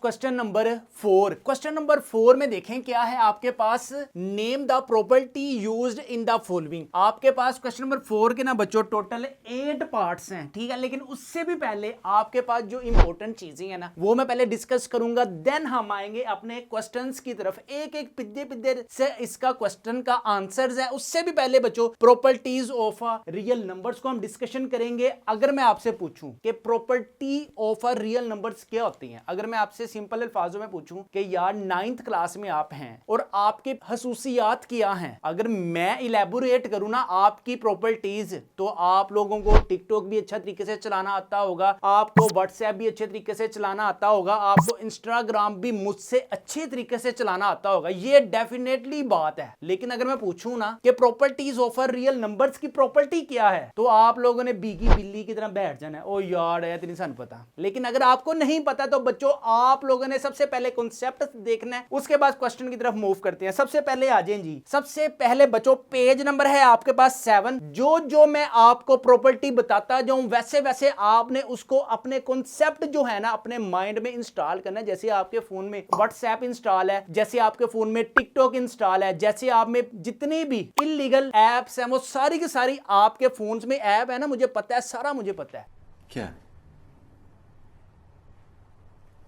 Question number 4। Question number 4 में देखें क्या है आपके पास, name the property used in the following. आपके पास क्वेश्चन नंबर 4 के ना बच्चों टोटल 8 पार्ट्स हैं, ठीक है। लेकिन उससे भी पहले आपके पास जो इंपॉर्टेंट चीजें हैं ना वो मैं पहले डिस्कस करूंगा, देन हम आएंगे अपने क्वेश्चंस की तरफ। एक एक पिद्दे पिद्दे से इसका क्वेश्चन का आंसर्स है। उससे भी पहले बच्चों प्रॉपर्टीज ऑफ रियल नंबर्स को हम डिस्कशन करेंगे। अगर मैं आपसे पूछूं कि प्रॉपर्टी ऑफ रियल नंबर्स क्या होती हैं, अगर मैं आपसे सिंपल अल्फाजों में पूछूं कि यार 9th क्लास में आप हैं और आपके खसूसियात क्या हैं, अगर मैं इलेबोरेट करूं ना आपकी प्रॉपर्टीज, तो आप लोगों को टिकटॉक भी अच्छा तरीके से चलाना आता होगा, आपको व्हाट्सएप भी अच्छे तरीके से चलाना आता होगा, आपको इंस्टाग्राम भी मुझसे अच्छे तरीके से चलाना आता होगा, ये डेफिनेटली बात है। लेकिन अगर मैं पूछूं ना कि प्रॉपर्टीज ऑफ रियल नंबर्स की प्रॉपर्टी क्या है, तो आप लोगों ने बीगी बिल्ली की तरह बैठ जाना है, ओ यार है इतनी सन पता। लेकिन अगर आपको नहीं पता तो बच्चों आप लोगों ने सबसे पहले कॉन्सेप्ट देखना है, उसके बाद क्वेश्चन की तरफ मूव करते हैं। सबसे पहले आ जाएं जी, सबसे पहले बच्चों पेज नंबर है आपके पास 7। जो मैं आपको प्रॉपर्टी बताता जाऊं वैसे वैसे आपने उसको अपने कॉन्सेप्ट जो है ना अपने माइंड में इंस्टॉल करना है। जैसे आपके फोन में व्हाट्सएप इंस्टॉल है, जैसे आपके फोन में टिकटॉक इंस्टॉल है, जैसे आप में जितने भी इलीगल एप्स हैं वो सारी की सारी आपके फोन में ऐप है ना, मुझे पता है, सारा मुझे पता है।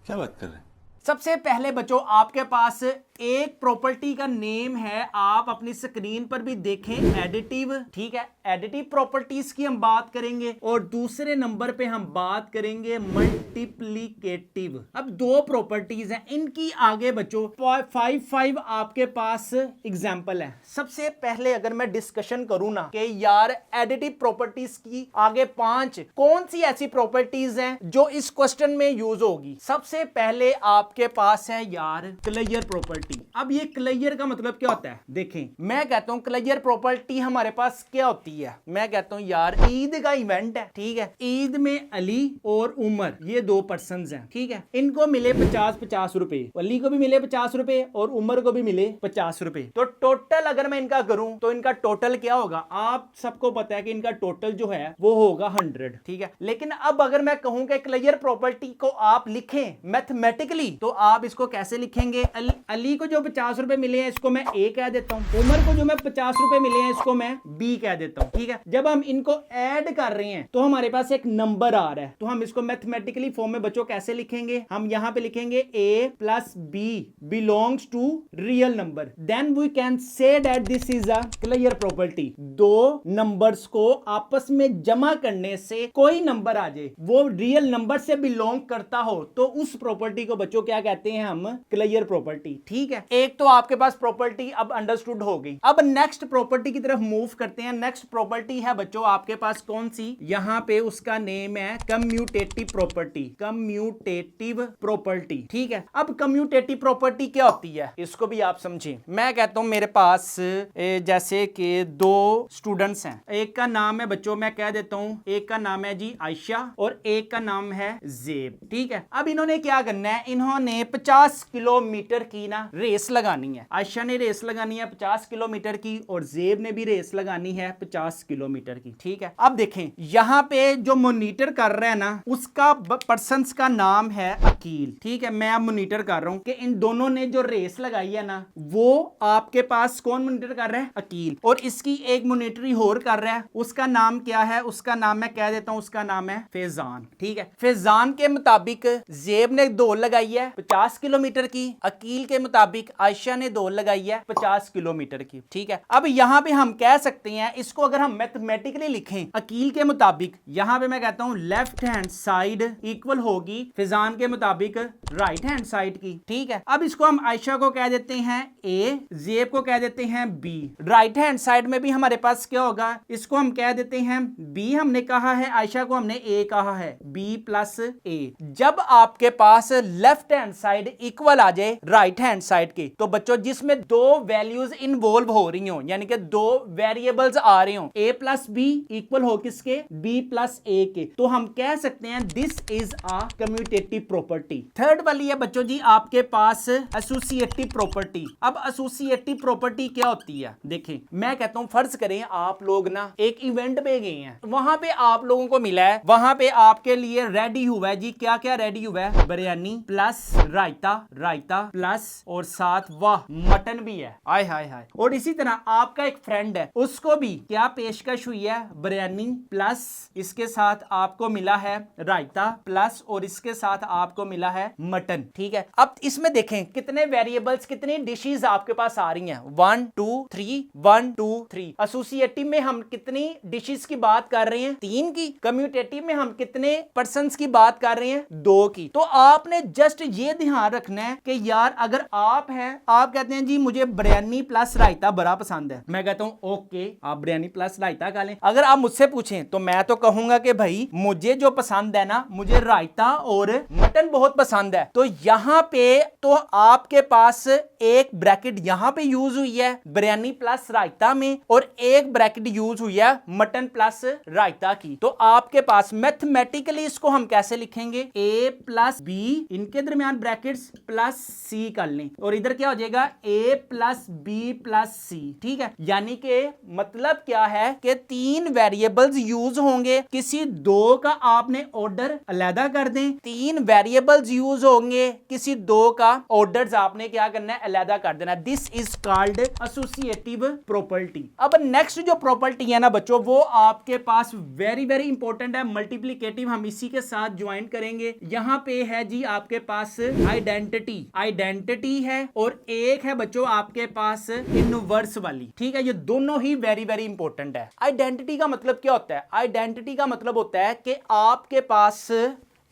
क्या बात कर रहे हैं? सबसे पहले बच्चों आपके पास एक प्रॉपर्टी का नेम है, आप अपनी स्क्रीन पर भी देखें, एडिटिव, ठीक है। एडिटिव प्रॉपर्टीज की हम बात करेंगे और दूसरे नंबर पे हम बात करेंगे मल्टीप्लिकेटिव। अब दो प्रॉपर्टीज हैं, इनकी आगे बच्चों 5 आपके पास एग्जांपल है। सबसे पहले अगर मैं डिस्कशन करूं ना कि यार एडिटिव प्रॉपर्टीज की आगे 5 कौन सी ऐसी प्रॉपर्टीज हैं जो इस क्वेश्चन में यूज होगी। सबसे पहले आपके पास है यार क्लियर प्रॉपर्टी। अब ये क्लियर का मतलब क्या होता है, देखें मैं कहता हूं क्लियर प्रॉपर्टी हमारे पास क्या होती है। मैं कहता हूं यार ईद का इवेंट है, ठीक है। ईद में अली और उमर ये दो पर्संस हैं, ठीक है। इनको मिले 50-50 रुपए, अली को भी मिले 50 रुपए और उमर को भी मिले 50 रुपए। तो टोटल अगर मैं इनका करूं तो इनका टोटल क्या होगा, आप सबको पता है कि इनका टोटल जो है वो होगा 100, ठीक है। लेकिन अब अगर मैं कहूं कि क्लियर प्रॉपर्टी को आप लिखें मैथमेटिकली, तो आप इसको कैसे लिखेंगे, अली को जो 50 रुपए मिले हैं इसको मैं ए कह देता हूं, उमर को जो मैं 50 रुपए मिले हैं इसको मैं बी कह देता हूं, ठीक है। जब हम इनको ऐड कर रहे हैं तो हमारे पास एक नंबर आ रहा है, तो हम इसको मैथमेटिकली फॉर्म में बच्चों कैसे लिखेंगे, हम यहां पे लिखेंगे A plus B belongs to real number, then we can say that this is a clear property. दो नंबर्स को आपस में जमा करने से कोई नंबर आ जाए वो रियल नंबर से बिलोंग करता हो तो उस प्रॉपर्टी को बच्चों क्या कहते हैं, हम क्लियर प्रॉपर्टी, ठीक है। एक तो आपके पास प्रॉपर्टी अब अंडरस्टूड हो गई। अब नेक्स्ट प्रॉपर्टी की तरफ मूव करते हैं। नेक्स्ट प्रॉपर्टी है बच्चों आपके पास कौन सी, यहां पे उसका नेम है कम्यूटेटिव प्रॉपर्टी। कम्यूटेटिव प्रॉपर्टी, ठीक है। अब कम्यूटेटिव प्रॉपर्टी क्या होती है इसको भी आप समझें। मैं कहता हूं मेरे पास जैसे कि दो स्टूडेंट्स हैं, एक का नाम है बच्चों मैं कह देता हूं, एक का नाम है जी आयशा और एक का नाम है जेब, ठीक है। अब इन्होंने क्या करना है, इन्होंने 50 किलोमीटर की ना रेस लगानी है। आयशा ने रेस लगानी है 50 किलोमीटर की और जेब ने भी रेस लगानी है 50 किलोमीटर की, ठीक है। अब देखें यहां पे जो मॉनिटर कर रहा है ना उसका पर्सन्स का नाम है अकील, ठीक है। मैं अब मॉनिटर कर रहा हूं कि इन दोनों ने जो रेस लगाई है ना वो आपके पास कौन मॉनिटर कर रहा है, अकील। और इसकी एक मॉनिटरी और कर रहा है, उसका नाम क्या है, उसका नाम मैं कह देता हूं, उसका नाम है फैजान, ठीक है। फैजान के मुताबिक जेब ने दौड़ लगाई है 50 किलोमीटर की, अकील के मुताबिक आयशा ने दौड़ लगाई है 50 किलोमीटर की, ठीक है। अब यहां पे हम कह सकते हैं इसको अगर हम मैथमेटिकली लिखें, अकील के मुताबिक यहां पे मैं कहता हूं लेफ्ट हैंड साइड इक्वल होगी फैजान के मुताबिक राइट हैंड साइड की, ठीक है। अब इसको हम आयशा को कह देते हैं ए, जेब को कह देते हैं बी। राइट हैंड साइड में भी हमारे पास क्या होगा, इसको हम कह देते हैं बी हमने कहा है, आयशा को हमने ए कहा है, बी प्लस ए। जब आपके पास लेफ्ट हैंड साइड इक्वल आ जाए राइट हैंड साइड के, तो बच्चों जिसमें दो वैल्यूज इन्वॉल्व हो रही हो यानी कि दो वेरिएबल्स आ रहे हो, ए प्लस बी इक्वल हो किसके, बी प्लस ए के, तो हम कह सकते हैं this is a commutative property. Third वाली है बच्चों जी आपके पास एसोसिएटिव प्रॉपर्टी। अब एसोसिएटिव प्रॉपर्टी क्या होती है, देखें मैं कहता हूं फर्ज करें आप लोग ना एक इवेंट पे गए हैं, वहां पे आप लोगों को मिला है, वहां पे आपके लिए रेडी हुआ है जी, क्या क्या रेडी हुआ है, बिरयानी प्लस रायता, रायता प्लस और साथ वाह मटन भी है, आय हाय हाय। और इसी तरह आपका एक फ्रेंड है, उसको भी क्या पेशकश हुई है, बिरयानी प्लस इसके साथ आपको मिला है रायता प्लस और इसके साथ आपको मिला है मटन, ठीक है। अब इसमें देखें कितने वेरिएबल्स, कितनी डिशेस आपके पास आ रही हैं, 1 2 3 1 2 3। एसोसिएटिव में हम कितनी डिशेस की बात कर रहे हैं, 3 की। कम्यूटेटिव में हम कितने पर्संस की बात कर रहे हैं, 2 की। तो आपने जस्ट ये ध्यान रखना है कि यार अगर आप हैं, आप कहते हैं जी मुझे बिरयानी प्लस रायता बड़ा पसंद है, मैं कहता हूं ओके आप बिरयानी प्लस रायता खा लें। अगर आप मुझसे पूछें तो मैं तो कहूंगा कि भाई मुझे जो पसंद है ना, मुझे रायता और मटन बहुत पसंद है। तो यहां पे तो आपके पास एक ब्रैकेट यहां पे यूज हुई है बिरयानी प्लस रायता में और एक ब्रैकेट यूज हुई है मटन प्लस रायता की। तो आपके पास मैथमेटिकली इसको हम कैसे लिखेंगे, a प्लस बी इनके दरमियान ब्रैकेट्स प्लस सी कर लें और इधर क्या हो जाएगा a प्लस बी प्लस सी, ठीक है। यानी कि मतलब क्या है कि 3 वेरिएबल्स यूज होंगे, किसी 2 का आपने ऑर्डर अलग कर दें, 3 वेरिएबल्स यूज होंगे, किसी 2 का ऑर्डर्स आपने क्या करना है, अलग कर देना। This is called associative property. अब नेक्स्ट जो प्रॉपर्टी है ना बच्चों, वो आपके पास वेरी वेरी इंपॉर्टेंट है, मल्टीप्लिकेटिव। हम इसी के साथ ज्वाइन करेंगे। यहां पे है जी आपके पास आइडेंटिटी, आइडेंटिटी है और एक है बच्चों आपके पास इनवर्स वाली, ठीक है। ये दोनों ही वेरी वेरी इंपॉर्टेंट है। आइडेंटिटी का मतलब क्या होता है, आइडेंटिटी का मतलब होता है कि आपके पास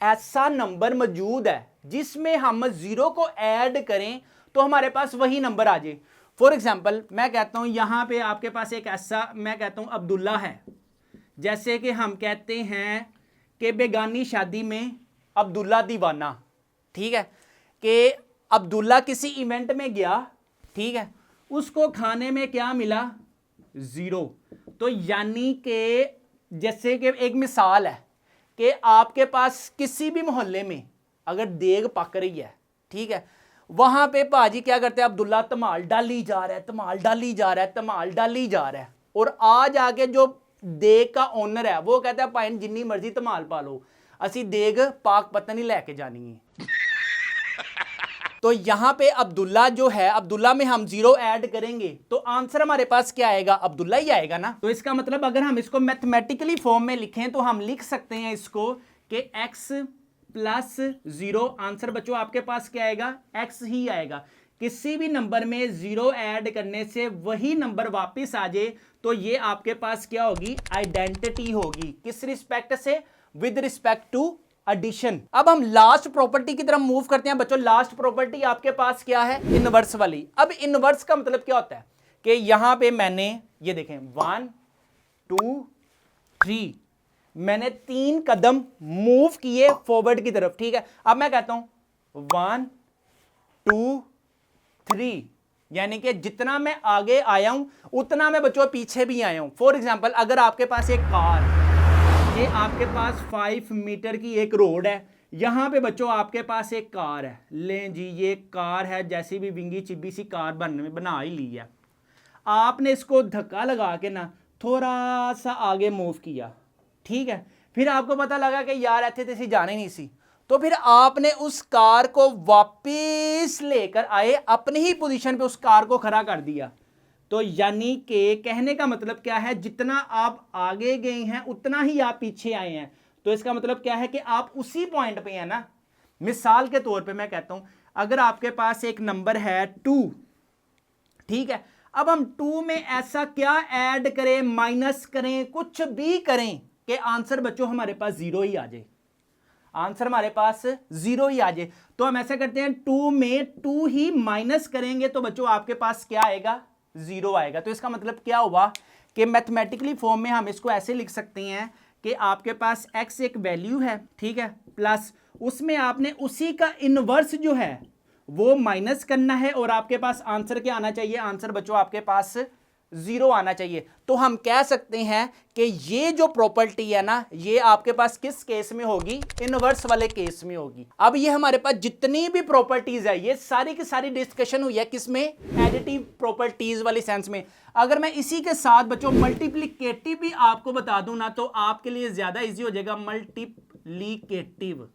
ऐसा नंबर मौजूद है जिसमें हम 0 को ऐड करें तो हमारे पास वही नंबर आ जाए। फॉर एग्जाम्पल मैं कहता हूं यहां पे आपके पास एक ऐसा, मैं कहता हूं अब्दुल्ला है, जैसे कि हम कहते हैं कि बेगानी शादी में अब्दुल्ला दीवाना, ठीक है। कि अब्दुल्ला किसी इवेंट में गया, ठीक है, उसको खाने में क्या मिला, 0। तो यानी कि जैसे कि एक मिसाल है कि आपके पास किसी भी मोहल्ले में अगर देग पक रही है, ठीक है, वहां पे पाजी क्या करते हैं, अब्दुल्ला धमाल डाली जा रहा है, धमाल डाली जा रहा है, धमाल डाली जा रहा है। और आज आके जो देग का ओनर है वो कहता है भाई जिन्नी मर्जी धमाल पा लो, असी देग पाक पत्तन ही लेके जानी है। तो यहां पे अब्दुल्ला जो है, अब्दुल्ला में हम 0 ऐड करेंगे तो आंसर हमारे पास क्या आएगा, अब्दुल्ला ही आएगा ना। तो इसका मतलब अगर हम इसको मैथमेटिकली फॉर्म में लिखें तो हम लिख सकते हैं इसको कि x प्लस 0, आंसर बच्चों आपके पास क्या आएगा, x ही आएगा। किसी भी नंबर में 0 ऐड करने से वही नंबर वापस आ जाए तो ये आपके पास क्या होगी, आइडेंटिटी होगी। किस रिस्पेक्ट से, विद रिस्पेक्ट टू एडिशन। अब हम लास्ट प्रॉपर्टी की तरफ मूव करते हैं बच्चों। लास्ट प्रॉपर्टी आपके पास क्या है, इनवर्स वाली। अब इनवर्स का मतलब क्या होता है कि यहां पे मैंने ये देखें 1 2 3, मैंने 3 कदम मूव किए फॉरवर्ड की तरफ, ठीक है। अब मैं कहता हूं 1 2 3, यानी कि जितना मैं आगे आया हूं उतना मैं बच्चों पीछे भी आया हूं। फॉर एग्जांपल अगर आपके पास एक कार, ये आपके पास 5 मीटर की एक रोड है, यहां पे बच्चों आपके पास एक कार है, लें जी ये कार है, जैसी भी विंगी चिब्बी सी कार बना ही ली है। आपने इसको धक्का लगा के ना थोड़ा सा आगे मूव किया, ठीक है, फिर आपको पता लगा कि यार ऐसे तैसी जाने नहीं सी, तो फिर आपने उस कार को वापस लेकर आए, अपनी ही पोजीशन पे उस कार को खड़ा कर दिया। तो यानी कि कहने का मतलब क्या है, जितना आप आगे गए हैं उतना ही आप पीछे आए हैं। तो इसका मतलब क्या है कि आप उसी पॉइंट पे हैं ना। मिसाल के तौर पे मैं कहता हूं अगर आपके पास एक नंबर है 2, ठीक है, अब हम 2 में ऐसा क्या ऐड करें, माइनस करें, कुछ भी करें कि आंसर बच्चों हमारे पास 0 ही आ जाए, आंसर हमारे पास 0 ही आ जाए। तो हम ऐसा करते हैं 2 में 2 ही माइनस करेंगे तो बच्चों आपके पास क्या आएगा, 0 आएगा। तो इसका मतलब क्या हुआ कि मैथमेटिकली फॉर्म में हम इसको ऐसे लिख सकते हैं कि आपके पास x एक वैल्यू है, ठीक है, प्लस उसमें आपने उसी का इनवर्स जो है वो माइनस करना है और आपके पास आंसर क्या आना चाहिए, आंसर बच्चों आपके पास 0 आना चाहिए। तो हम कह सकते हैं कि ये जो प्रॉपर्टी है ना, ये आपके पास किस केस में होगी, इनवर्स वाले केस में होगी। अब ये हमारे पास जितनी भी प्रॉपर्टीज है ये सारी की सारी डिस्कशन हुई है किसमें, एडिटिव प्रॉपर्टीज वाली सेंस में। अगर मैं इसी के साथ बच्चों मल्टीप्लिकेटिव भी आपको बता दूं ना तो आपके लिए ज्यादा इजी हो जाएगा। मल्टीप्लिकेटिव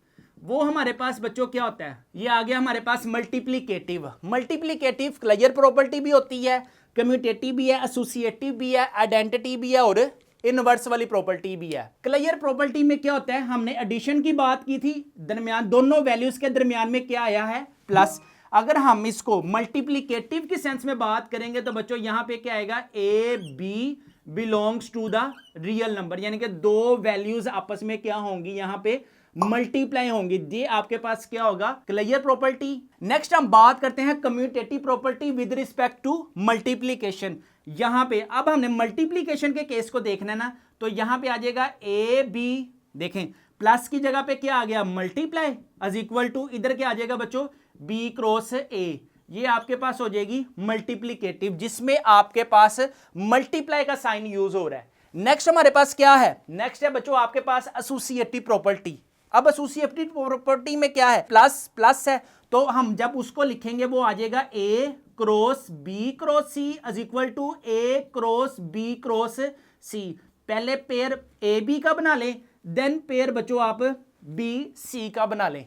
वो हमारे पास बच्चों क्या होता है, ये आ गया हमारे पास मल्टीप्लीकेटिव। मल्टीप्लीकेटिव क्लियर प्रॉपर्टी भी होती है, कम्यूटेटिव भी है, एसोसिएटिव भी है, आइडेंटिटी भी है और इनवर्स वाली प्रॉपर्टी भी है। क्लियर प्रॉपर्टी में क्या होता है, हमने एडिशन की बात की थी, दरमियान दोनों वैल्यूज के दरमियान में क्या आया है, प्लस। अगर हम इसको मल्टीप्लीकेटिव की सेंस में बात करेंगे तो बच्चों यहां पे क्या आएगा, A B belongs to the real number, यानी कि दो वैल्यूज आपस में क्या होंगी, यहां पे मल्टीप्लाई होंगी। ये आपके पास क्या होगा, क्लियर प्रॉपर्टी। नेक्स्ट हम बात करते हैं commutative property with respect to multiplication. यहां पे अब हमने मल्टीप्लीकेशन के केस को देखना है ना, तो यहां पे आ जाएगा ए बी, देखें प्लस की जगह पे क्या आ गया, मल्टीप्लाई इज इक्वल टू, इधर क्या आ जाएगा बच्चों, बी क्रॉस ए। ये आपके पास हो जाएगी मल्टीप्लीकेटिव, जिसमें आपके पास मल्टीप्लाई का साइन यूज हो रहा है। नेक्स्ट हमारे पास क्या है, नेक्स्ट है बच्चों आपके पास एसोसिएटिव प्रॉपर्टी। अब एसोसिएटिव प्रॉपर्टी में क्या है, प्लस प्लस है, तो हम जब उसको लिखेंगे वो आ जाएगा A cross B cross C is equal to A cross B cross C. पहले पेयर ए बी का बना लें, देन पेयर बच्चों आप बी सी का बना लें।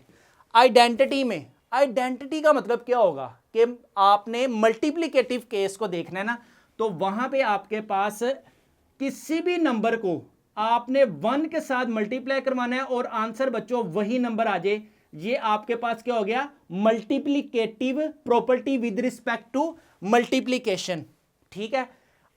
आइडेंटिटी में, आइडेंटिटी का मतलब क्या होगा कि आपने मल्टीप्लिकेटिव केस को देखना है ना, तो वहां पे आपके पास किसी भी नंबर को आपने 1 के साथ मल्टीप्लाई करवाना है और आंसर बच्चों वही नंबर आ जाए। ये आपके पास क्या हो गया, multiplicative property with respect to multiplication. ठीक है,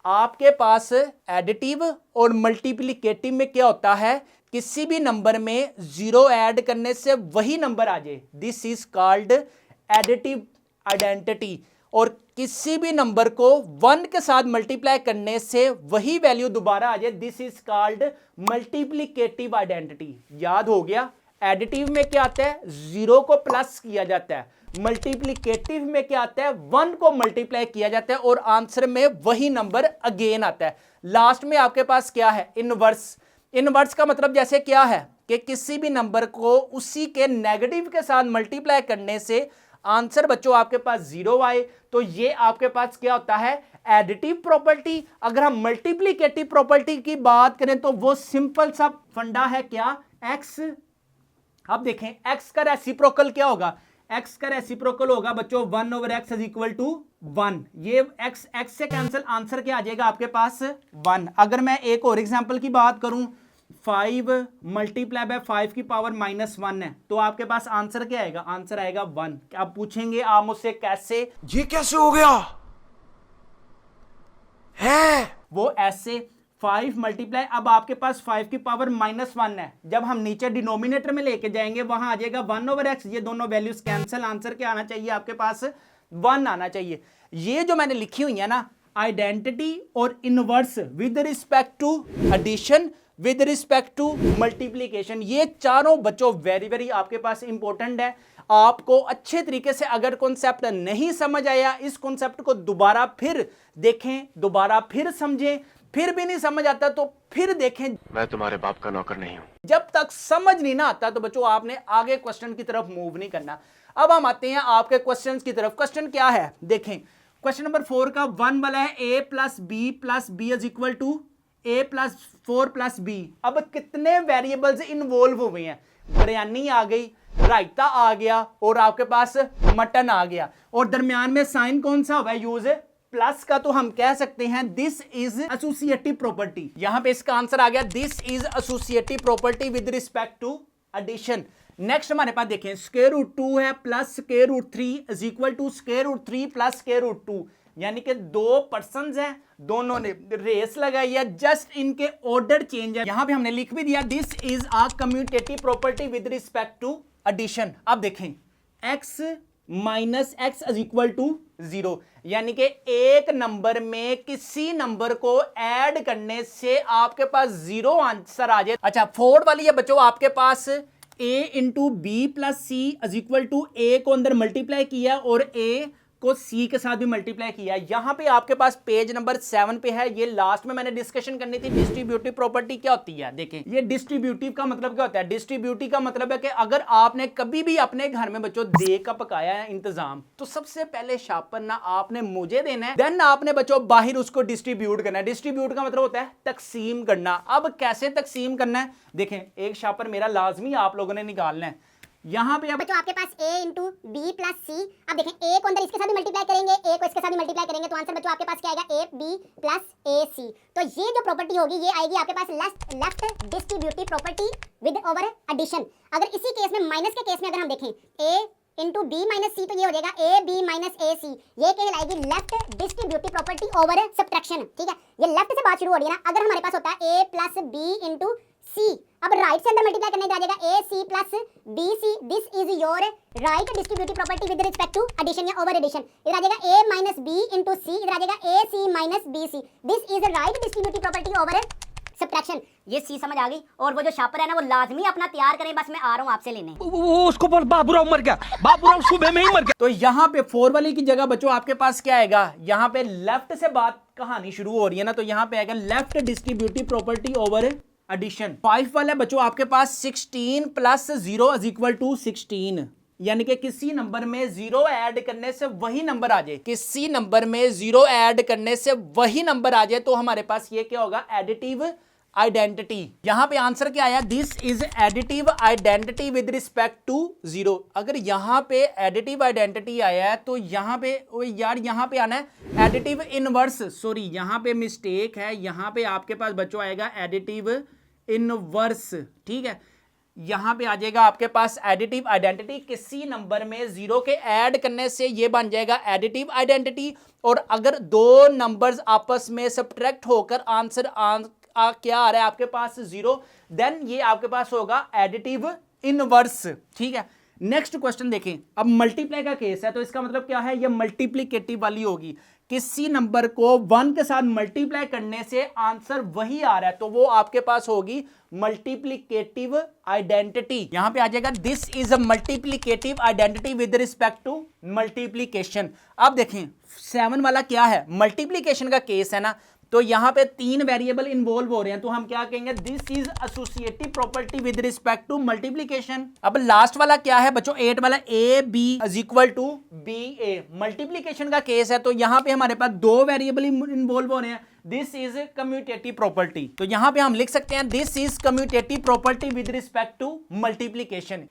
आपके पास एडिटिव और मल्टीप्लिकेटिव में क्या होता है, किसी भी नंबर में जीरो ऐड करने से वही नंबर आ जाए, this is called additive identity. और किसी भी नंबर को 1 के साथ मल्टीप्लाई करने से वही वैल्यू दोबारा आ जाए, this is called multiplicative identity. याद हो गया, एडिटिव में क्या आता है, जीरो को प्लस किया जाता है, मल्टीप्लिकेटिव में क्या आता है, 1 को मल्टीप्लाई किया जाता है और आंसर में वही नंबर अगेन आता है। लास्ट में आपके पास क्या है, इनवर्स। इनवर्स का मतलब जैसे क्या है कि किसी भी नंबर को उसी के नेगेटिव के साथ मल्टीप्लाई करने से आंसर बच्चों आपके पास जीरो आए, तो ये आपके पास क्या होता है, एडिटिव प्रॉपर्टी। अगर हम मल्टीप्लिकेटिव प्रॉपर्टी की बात करें तो वो सिंपल सा फंडा है, क्या, एक्स। अब देखें एक्स का रेसिप्रोकल क्या होगा, एक्स का रेसिप्रोकल होगा बच्चों 1 over x is equal to 1। ये एक्स एक्स से कैंसिल, आंसर क्या आ जाएगा आपके पास 1। अगर मैं एक और एग्जांपल की बात करूं, 5 मल्टीप्लाई बाय 5 की पावर -1 है, तो आपके पास आंसर क्या आएगा, आंसर आएगा 1। आप पूछेंगे आप मुझसे कैसे, ये कैसे हो गया है, वो ऐसे 5 मल्टीप्लाई, अब आपके पास 5 की पावर -1 है, जब हम नीचे डिनोमिनेटर में लेके जाएंगे वहां आ जाएगा 1 ओवर एक्स। ये दोनों वैल्यूज कैंसिल, आंसर क्या आना चाहिए आपके पास 1 आना चाहिए। ये जो मैंने लिखी हुई है ना, आइडेंटिटी और inverse with respect to addition, with respect to multiplication, ये चारों बच्चों वेरी वेरी आपके पास इंपॉर्टेंट है। आपको अच्छे तरीके से अगर कॉन्सेप्ट नहीं समझ आया, इस कॉन्सेप्ट को दोबारा फिर देखें, दोबारा फिर समझें, फिर भी नहीं समझ आता तो फिर देखें। मैं तुम्हारे बाप का नौकर नहीं हूं। जब तक समझ नहीं ना आता तो बच्चों आपने आगे क्वेश्चन की तरफ मूव नहीं करना। अब हम आते हैं आपके क्वेश्चन की तरफ। क्वेश्चन क्या है, देखें क्वेश्चन नंबर 4 का 1 वाला है, a plus b is equal to a plus 4 plus b. अब कितने वेरिएबल्स इन्वॉल्व हुए हैं, बिरयानी आ गई, रायता आ गया और आपके पास मटन आ गया, और दरमियान में साइन कौन सा हुआ है, यूज प्लस का, तो हम कह सकते हैं दिस इज एसोसिएटिव प्रॉपर्टी। यहां पे इसका आंसर आ गया, this is associative property with respect to addition. Next हमारे पास देखें, स्क्वायर रूट 2 है plus square root 3 is equal to square root 3 plus square root 2, यानी कि दो पर्संस हैं, दोनों ने रेस लगाई है, जस्ट इनके ऑर्डर चेंज है। यहां पे हमने लिख भी दिया, this is a commutative property with respect to addition. अब देखें x minus x is equal to 0, यानी कि एक नंबर में किसी नंबर को ऐड करने से आपके पास 0 आंसर आ जाए। अच्छा 4 वाली है बच्चों, आपके पास a into b plus c is equal to a को अंदर मल्टीप्लाई किया और a को c के साथ भी मल्टीप्लाई किया। यहां पे आपके पास पेज नंबर 7 पे है, ये लास्ट में मैंने डिस्कशन करनी थी। डिस्ट्रीब्यूटिव प्रॉपर्टी क्या होती है, देखें ये डिस्ट्रीब्यूटिव का मतलब क्या होता है। डिस्ट्रीब्यूटिव का मतलब है कि अगर आपने कभी भी अपने घर में बच्चों दे का पकाया है इंतजाम, तो सबसे पहले शापर ना आपने मुझे देना है, देन आपने बच्चों बाहर उसको डिस्ट्रीब्यूट करना है। डिस्ट्रीब्यूट का मतलब होता है तकसीम करना। अब कैसे तकसीम करना है, देखें एक शापर मेरा लाजमी आप लोगों ने निकालना है। यहाँ पे अब बच्चों आपके पास a इंटू बी प्लस सी। अब देखें a को अंदर इसके साथ भी मल्टीप्लाई करेंगे, a को इसके साथ भी मल्टीप्लाई करेंगे, तो आंसर बच्चों आपके पास क्या आएगा, a b plus a c। तो ये जो प्रॉपर्टी होगी ये आएगी आपके पास left distributive property with over addition. अगर इसी केस में माइनस के केस में अगर हम देखें a into B minus C, तो ये हो जाएगा a b minus a c। ये कहलाएगी left distributive property over subtraction. ठीक है, ये लेफ्ट से बात शुरू हो रही है ना। अगर हमारे पास होता है a प्लस b इंटू सी, अब राइट से अंदर मल्टीप्लाई करने आ जाएगा a c plus b c। This is your right distributive property with respect to addition या ओवर एडिशन। इधर आ जाएगा a minus b into c, इधर आ जाएगा a c minus b c। This is right distributive property over subtraction. ये सी समझ आ गई। और वो जो शापर है ना वो लाजमी अपना तैयार करें, बस मैं आ रहा हूँ आपसे लेने। उसको बोल बाबूराव मर गया, बाबूराव सुबह में ही मर गया। तो यहाँ पे 4 वाले की जगह बच्चों आपके पास क्या आएगा, यहाँ पे लेफ्ट से बात कहानी शुरू हो रही है ना, तो यहाँ पे आएगा left distributive property over addition. 5 वाला बच्चों आपके पास 16 प्लस 0 इज इक्वल टू 16, यानी कि किसी नंबर में 0 ऐड करने से वही नंबर आ जाए, किसी नंबर में 0 ऐड करने से वही नंबर आ जाए, तो हमारे पास ये क्या होगा, एडिटिव आइडेंटिटी। यहां पे आंसर क्या आया, this is additive identity with respect to 0। अगर यहां पे एडिटिव आइडेंटिटी आया है तो यहां पे यार यहां पे आना है एडिटिव इनवर्स। सॉरी यहां पे मिस्टेक है, यहां पे आपके पास बच्चों आएगा एडिटिव इनवर्स। ठीक है, यहां पे आ जाएगा आपके पास एडिटिव आइडेंटिटी, किसी नंबर में 0 के ऐड करने से ये बन जाएगा एडिटिव आइडेंटिटी। और अगर दो नंबर्स आपस में सब्ट्रैक्ट होकर आंसर क्या आ रहा है आपके पास 0, देन ये आपके पास होगा एडिटिव इनवर्स। ठीक है, नेक्स्ट क्वेश्चन देखें। अब मल्टीप्लाई का केस है, तो इसका मतलब क्या है, ये मल्टीप्लिकेटिव वाली होगी। किसी नंबर को 1 के साथ मल्टीप्लाई करने से आंसर वही आ रहा है, तो वो आपके पास होगी मल्टीप्लिकेटिव आइडेंटिटी। यहां पे आ जाएगा this is a multiplicative identity with respect to multiplication. अब देखें 7 वाला क्या है, मल्टीप्लिकेशन का केस है ना, तो यहां पे 3 वेरिएबल इन्वॉल्व हो रहे हैं, तो हम क्या कहेंगे, this is associative property with respect to multiplication. अब लास्ट वाला क्या है बच्चों, 8 वाला a b is equal to b a, multiplication का केस है, तो यहां पे हमारे पास 2 वेरिएबल इन्वॉल्व हो रहे हैं, दिस इज कम्यूटेटिव प्रॉपर्टी। तो यहां पे हम लिख सकते हैं this is commutative property with respect to multiplication.